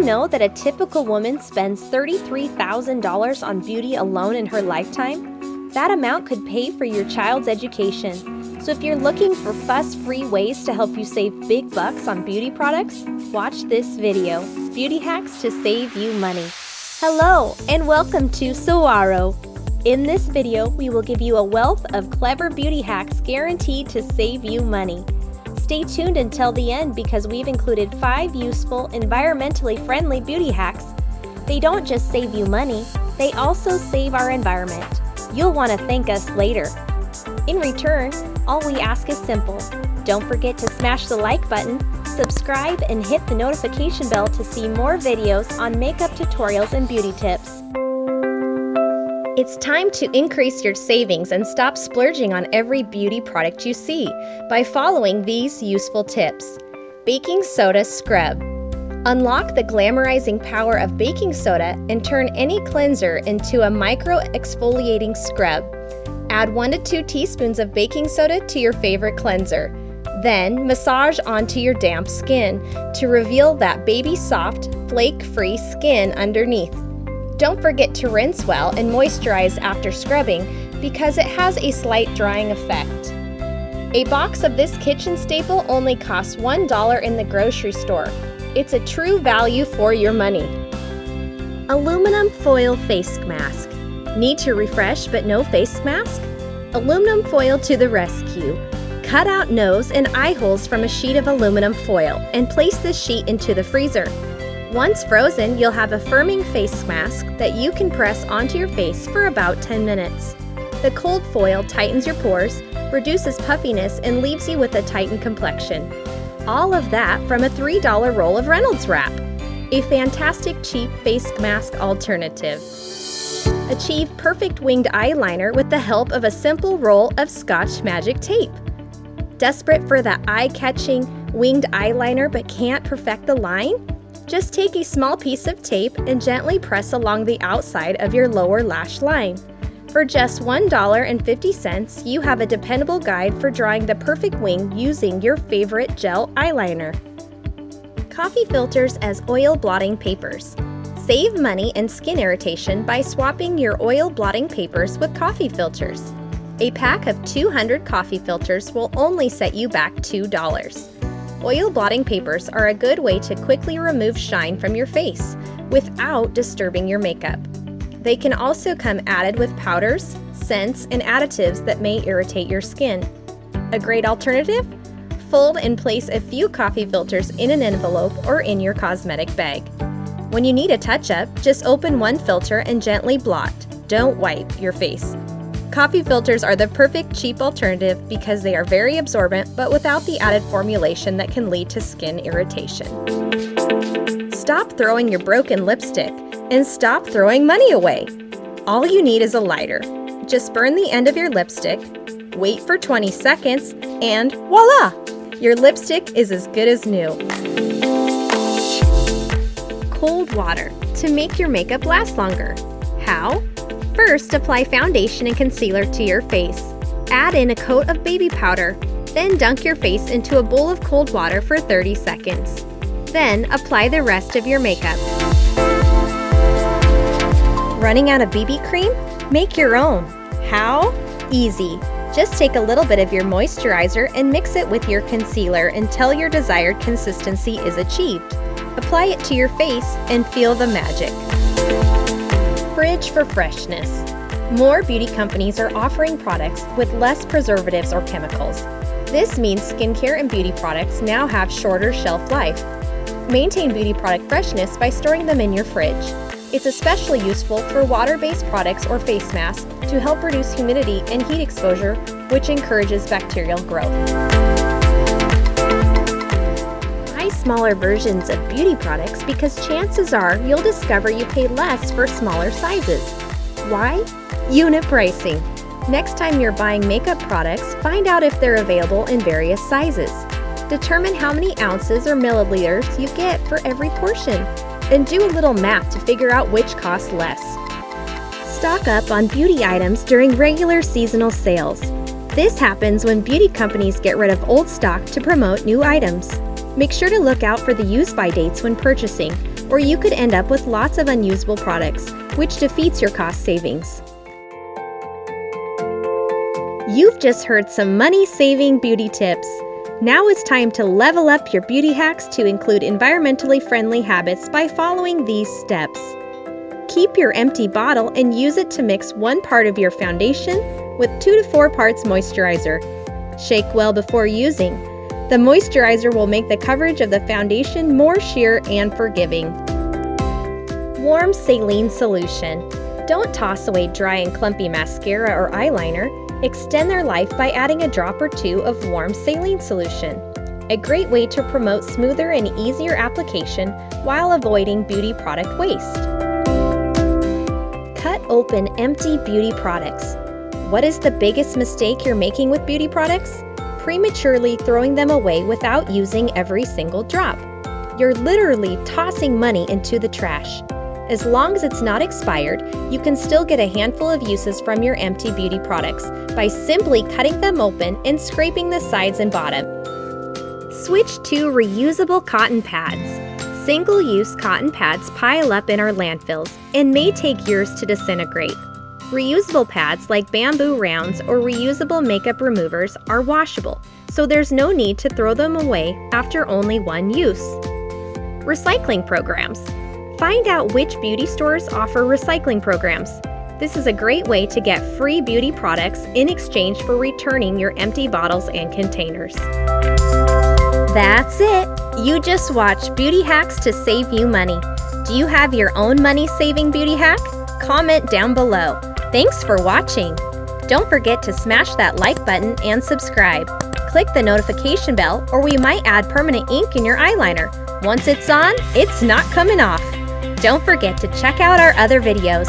know that a typical woman spends $33,000 on beauty alone in her lifetime? That amount could pay for your child's education. So if you're looking for fuss-free ways to help you save big bucks on beauty products, watch this video, Beauty Hacks to Save You Money. Hello, and welcome to Saguaro. In this video, we will give you a wealth of clever beauty hacks guaranteed to save you money. Stay tuned until the end because we've included 5 useful, environmentally friendly beauty hacks. They don't just save you money, they also save our environment. You'll want to thank us later. In return, all we ask is simple. Don't forget to smash the like button, subscribe, and hit the notification bell to see more videos on makeup tutorials and beauty tips. It's time to increase your savings and stop splurging on every beauty product you see by following these useful tips. Baking soda scrub. Unlock the glamorizing power of baking soda and turn any cleanser into a micro-exfoliating scrub. Add 1 to 2 teaspoons of baking soda to your favorite cleanser. Then massage onto your damp skin to reveal that baby soft, flake-free skin underneath. Don't forget to rinse well and moisturize after scrubbing because it has a slight drying effect. A box of this kitchen staple only costs $1 in the grocery store. It's a true value for your money. Aluminum foil face mask. Need to refresh but no face mask? Aluminum foil to the rescue. Cut out nose and eye holes from a sheet of aluminum foil and place this sheet into the freezer. Once frozen, you'll have a firming face mask that you can press onto your face for about 10 minutes. The cold foil tightens your pores, reduces puffiness, and leaves you with a tightened complexion. All of that from a $3 roll of Reynolds Wrap. A fantastic cheap face mask alternative. Achieve perfect winged eyeliner with the help of a simple roll of Scotch Magic tape. Desperate for that eye-catching winged eyeliner but can't perfect the line? Just take a small piece of tape and gently press along the outside of your lower lash line. For just $1.50, you have a dependable guide for drawing the perfect wing using your favorite gel eyeliner. Coffee filters as oil blotting papers. Save money and skin irritation by swapping your oil blotting papers with coffee filters. A pack of 200 coffee filters will only set you back $2. Oil blotting papers are a good way to quickly remove shine from your face without disturbing your makeup. They can also come added with powders, scents, and additives that may irritate your skin. A great alternative? Fold and place a few coffee filters in an envelope or in your cosmetic bag. When you need a touch-up, just open one filter and gently blot. Don't wipe your face. Coffee filters are the perfect cheap alternative because they are very absorbent but without the added formulation that can lead to skin irritation. Stop throwing your broken lipstick and stop throwing money away. All you need is a lighter. Just burn the end of your lipstick, wait for 20 seconds, and voila! Your lipstick is as good as new. Cold water to make your makeup last longer. How? First, apply foundation and concealer to your face. Add in a coat of baby powder, then dunk your face into a bowl of cold water for 30 seconds. Then, apply the rest of your makeup. Running out of BB cream? Make your own. How? Easy. Just take a little bit of your moisturizer and mix it with your concealer until your desired consistency is achieved. Apply it to your face and feel the magic. Fridge for freshness. More beauty companies are offering products with less preservatives or chemicals. This means skincare and beauty products now have shorter shelf life. Maintain beauty product freshness by storing them in your fridge. It's especially useful for water-based products or face masks to help reduce humidity and heat exposure, which encourages bacterial growth. Buy smaller versions of beauty products because chances are you'll discover you pay less for smaller sizes. Why? Unit pricing. Next time you're buying makeup products, find out if they're available in various sizes. Determine how many ounces or milliliters you get for every portion. Then do a little math to figure out which costs less. Stock up on beauty items during regular seasonal sales. This happens when beauty companies get rid of old stock to promote new items. Make sure to look out for the use-by dates when purchasing, or you could end up with lots of unusable products, which defeats your cost savings. You've just heard some money-saving beauty tips. Now it's time to level up your beauty hacks to include environmentally friendly habits by following these steps. Keep your empty bottle and use it to mix 1 part of your foundation with 2 to 4 parts moisturizer. Shake well before using. The moisturizer will make the coverage of the foundation more sheer and forgiving. Warm saline solution. Don't toss away dry and clumpy mascara or eyeliner. Extend their life by adding a drop or 2 of warm saline solution. A great way to promote smoother and easier application while avoiding beauty product waste. Cut open empty beauty products. What is the biggest mistake you're making with beauty products? Prematurely throwing them away without using every single drop. You're literally tossing money into the trash. As long as it's not expired, you can still get a handful of uses from your empty beauty products by simply cutting them open and scraping the sides and bottom. Switch to reusable cotton pads. Single-use cotton pads pile up in our landfills and may take years to disintegrate. Reusable pads like bamboo rounds or reusable makeup removers are washable, so there's no need to throw them away after only 1 use. Recycling programs. Find out which beauty stores offer recycling programs. This is a great way to get free beauty products in exchange for returning your empty bottles and containers. That's it! You just watched beauty hacks to save you money. Do you have your own money-saving beauty hack? Comment down below. Thanks for watching! Don't forget to smash that like button and subscribe. Click the notification bell or we might add permanent ink in your eyeliner. Once it's on, it's not coming off. Don't forget to check out our other videos.